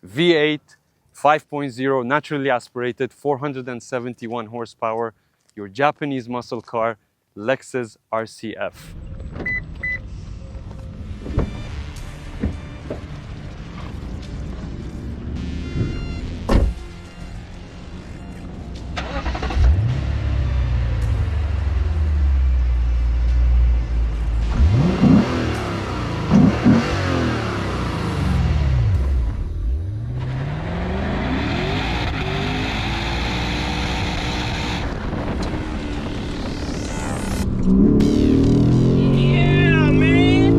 V8, 5.0, naturally aspirated, 471 horsepower, your Japanese muscle car, Lexus RC F. Yeah, man!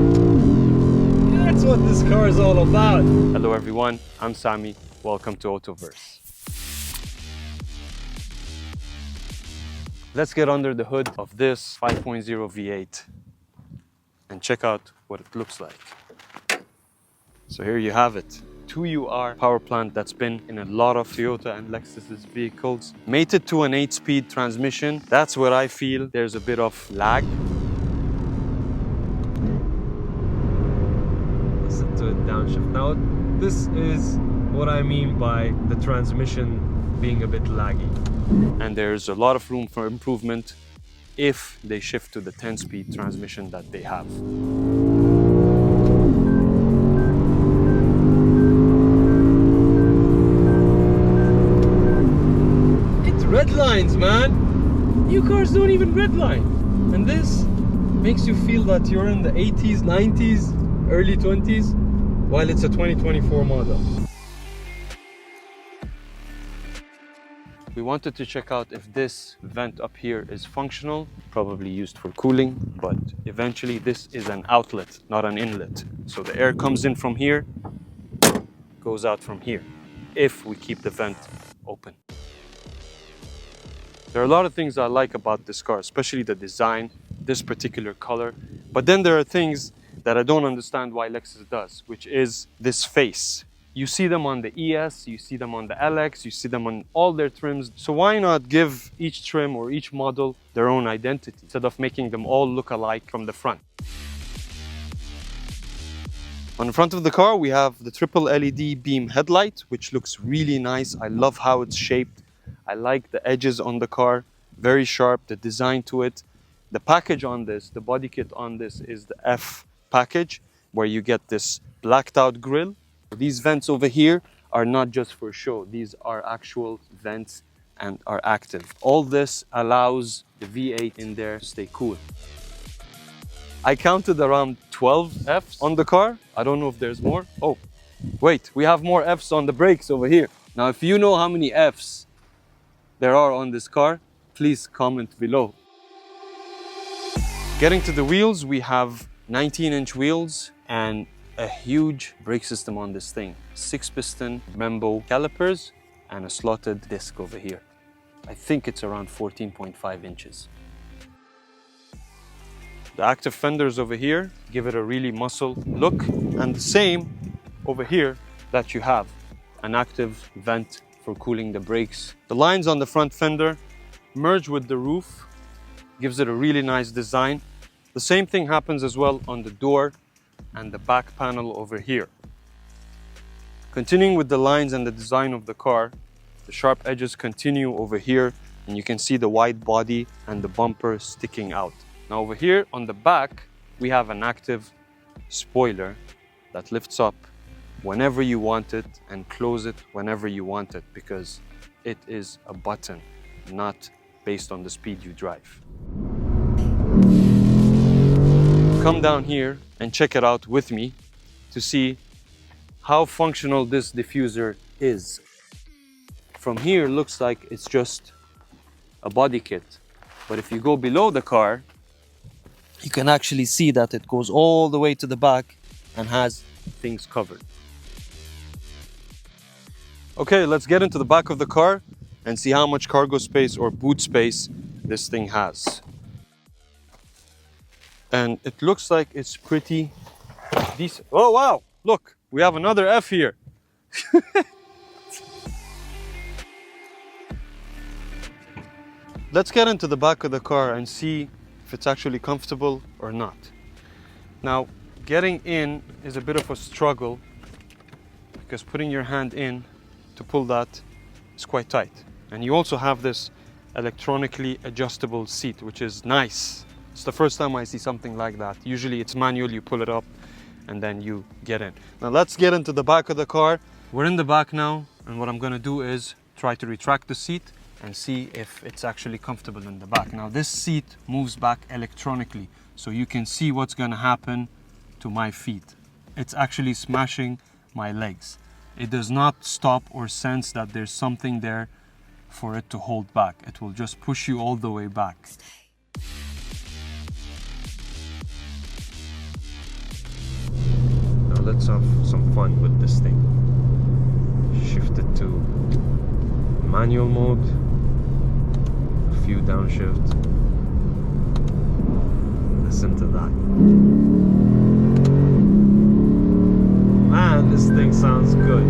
That's what this car is all about. Hello everyone, I'm Sami. Welcome to Autoverse. Let's get under the hood of this 5.0 V8 and check out what it looks like. So here you have it. 2UR power plant that's been in a lot of Toyota and Lexus's vehicles. Mated to an 8-speed transmission. That's where I feel there's a bit of lag. Listen to it downshift. Now, this is what I mean by the transmission being a bit laggy. And there's a lot of room for improvement if they shift to the 10-speed transmission that they have. Red lines, man! New cars don't even redline. And this makes you feel that you're in the 80s, 90s, early 20s, while it's a 2024 model. We wanted to check out if this vent up here is functional, probably used for cooling, but eventually this is an outlet, not an inlet. So the air comes in from here, goes out from here, if we keep the vent open. There are a lot of things I like about this car, especially the design, this particular color. But then there are things that I don't understand why Lexus does, which is this face. You see them on the ES, you see them on the LX, you see them on all their trims. So why not give each trim or each model their own identity instead of making them all look alike from the front? On the front of the car, we have the triple LED beam headlight, which looks really nice. I love how it's shaped. I like the edges on the car, very sharp, the design to it. The package on this, the body kit on this is the F package, where you get this blacked out grille. These vents over here are not just for show. These are actual vents and are active. All this allows the V8 in there to stay cool. I counted around 12 Fs on the car. I don't know if there's more. Oh, wait, we have more Fs on the brakes over here. Now, if you know how many Fs there are on this car, please comment below. Getting to the wheels, we have 19-inch wheels and a huge brake system on this thing. 6-piston Brembo calipers and a slotted disc over here. I think it's around 14.5 inches. The active fenders over here give it a really muscle look, and the same over here that you have an active vent for cooling the brakes. The lines on the front fender merge with the roof, gives it a really nice design. The same thing happens as well on the door and the back panel over here. Continuing with the lines and the design of the car, the sharp edges continue over here, and you can see the wide body and the bumper sticking out. Now over here on the back, we have an active spoiler that lifts up whenever you want it and close it whenever you want it, because it is a button, not based on the speed you drive. Come down here and check it out with me to see how functional this diffuser is. From here, it looks like it's just a body kit, but if you go below the car, you can actually see that it goes all the way to the back and has things covered. Okay, let's get into the back of the car and see how much cargo space or boot space this thing has. And it looks like it's pretty decent. Oh wow, look, we have another F here. Let's get into the back of the car and see if it's actually comfortable or not. Now, getting in is a bit of a struggle because putting your hand in to pull that is quite tight. And you also have this electronically adjustable seat, which is nice. It's the first time I see something like that. Usually it's manual, you pull it up and then you get in. Now let's get into the back of the car. We're in the back now, and what I'm gonna do is try to retract the seat and see if it's actually comfortable in the back. Now this seat moves back electronically, so you can see what's gonna happen to my feet. It's actually smashing my legs. It does not stop or sense that there's something there for it to hold back. It will just push you all the way back. Now let's have some fun with this thing. Shift it to manual mode, a few downshift. Listen to that. Man, this thing sounds good.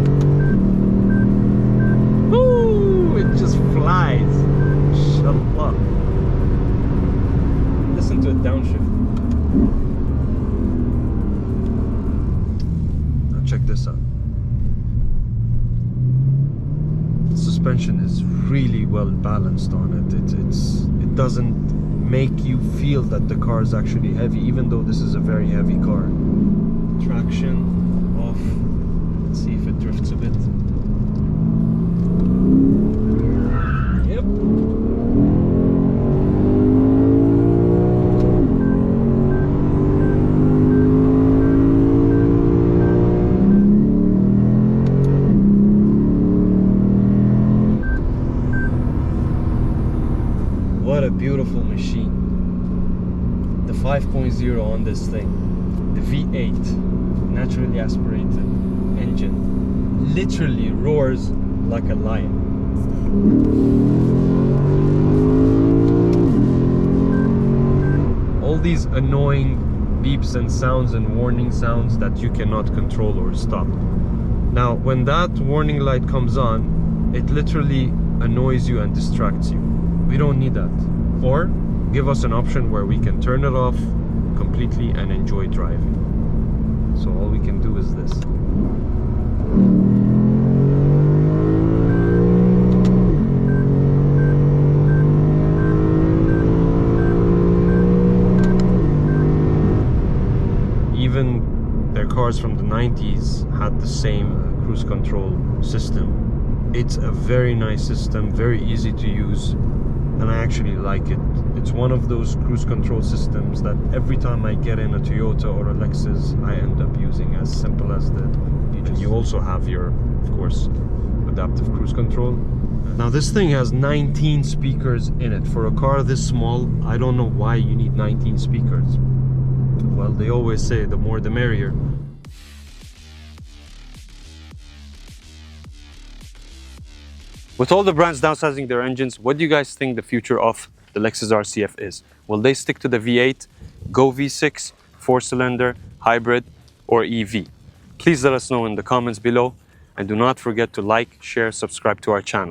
Woo! It just flies. Inshallah. Listen to a downshift. Now check this out. The suspension is really well balanced on it. It doesn't make you feel that the car is actually heavy, even though this is a very heavy car. Traction off. Let's see if it drifts a bit. Yep. What a beautiful machine. The 5.0 on this thing. The V8 naturally aspirated engine literally roars like a lion. All these annoying beeps and sounds and warning sounds that you cannot control or stop. Now when that warning light comes on, it literally annoys you and distracts you. We don't need that. Or give us an option where we can turn it off completely and enjoy driving. So all we can do is this. Even their cars from the 90s had the same cruise control system. It's a very nice system, very easy to use, and I actually like it. It's one of those cruise control systems that every time I get in a Toyota or a Lexus, I end up using, as simple as that. And you also have your, of course, adaptive cruise control. Now this thing has 19 speakers in it. For a car this small, I don't know why you need 19 speakers. Well, they always say the more the merrier. With all the brands downsizing their engines, what do you guys think the future of the Lexus RCF is? Will they stick to the V8, go V6, 4-cylinder, hybrid, or EV? Please let us know in the comments below, and do not forget to like, share, subscribe to our channel.